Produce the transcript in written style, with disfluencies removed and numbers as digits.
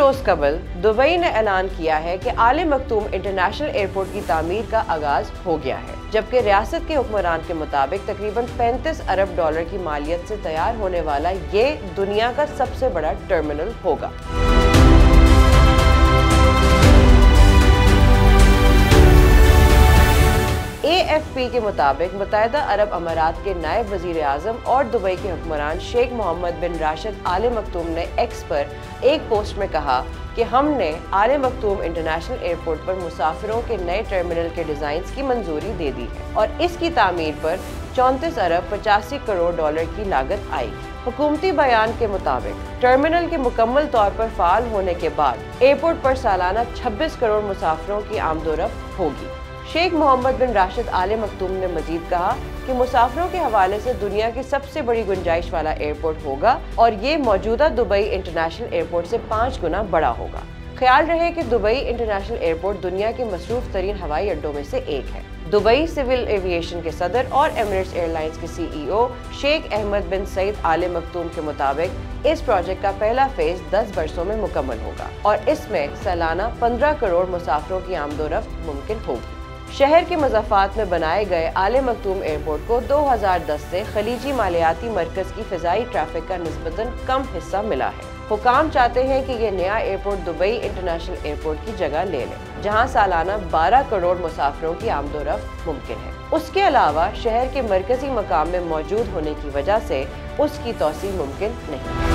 रोज कबल दुबई ने ऐलान किया है कि आले मखतूम इंटरनेशनल एयरपोर्ट की तामीर का आगाज हो गया है, जबकि रियासत के हुक्मरान के मुताबिक तकरीबन 35 अरब डॉलर की मालियत से तैयार होने वाला ये दुनिया का सबसे बड़ा टर्मिनल होगा। AFP के मुताबिक मुत्तहिदा अरब अमारात के नायब वजीर आज़म और दुबई के हुक्मरान शेख मोहम्मद बिन राशिद आले मखतूम ने एक्स पर एक पोस्ट में कहा कि हमने आले मखतूम इंटरनेशनल एयरपोर्ट पर मुसाफिरों के नए टर्मिनल के डिजाइन की मंजूरी दे दी है और इसकी तामीर पर 34 अरब 85 करोड़ डॉलर की लागत आई। हुकूमती बयान के मुताबिक टर्मिनल के मुकम्मल तौर पर फाल होने के बाद एयरपोर्ट पर सालाना 26 करोड़ मुसाफिरों की आमदोरफ्त होगी। शेख मोहम्मद बिन राशिद आले मखतूम ने मजीद कहा कि मुसाफिरों के हवाले से दुनिया की सबसे बड़ी गुंजाइश वाला एयरपोर्ट होगा और ये मौजूदा दुबई इंटरनेशनल एयरपोर्ट से 5 गुना बड़ा होगा। ख्याल रहे कि दुबई इंटरनेशनल एयरपोर्ट दुनिया के मसरूफ तरीन हवाई अड्डों में से एक है। दुबई सिविल एविएशन के सदर और एमिरेट्स एयरलाइंस के CEO शेख अहमद बिन सईद आले मखतूम के मुताबिक इस प्रोजेक्ट का पहला फेज 10 बरसों में मुकम्मल होगा और इसमें सालाना 15 करोड़ मुसाफिरों की आमदोरफ्त मुमकिन होगी। शहर के मज़ाफ़ात में बनाए गए आले मखतूम एयरपोर्ट को 2010 से खलीजी मालियाती मरकज़ की फ़िज़ाई ट्रैफिक का निस्बतन कम हिस्सा मिला है। हुकाम चाहते हैं कि ये नया एयरपोर्ट दुबई इंटरनेशनल एयरपोर्ट की जगह ले लें, जहां सालाना 12 करोड़ मुसाफिरों की आमदोरफ्त मुमकिन है। उसके अलावा शहर के मरकज़ी मकाम में मौजूद होने की वजह से उसकी तोसी मुमकिन नहीं।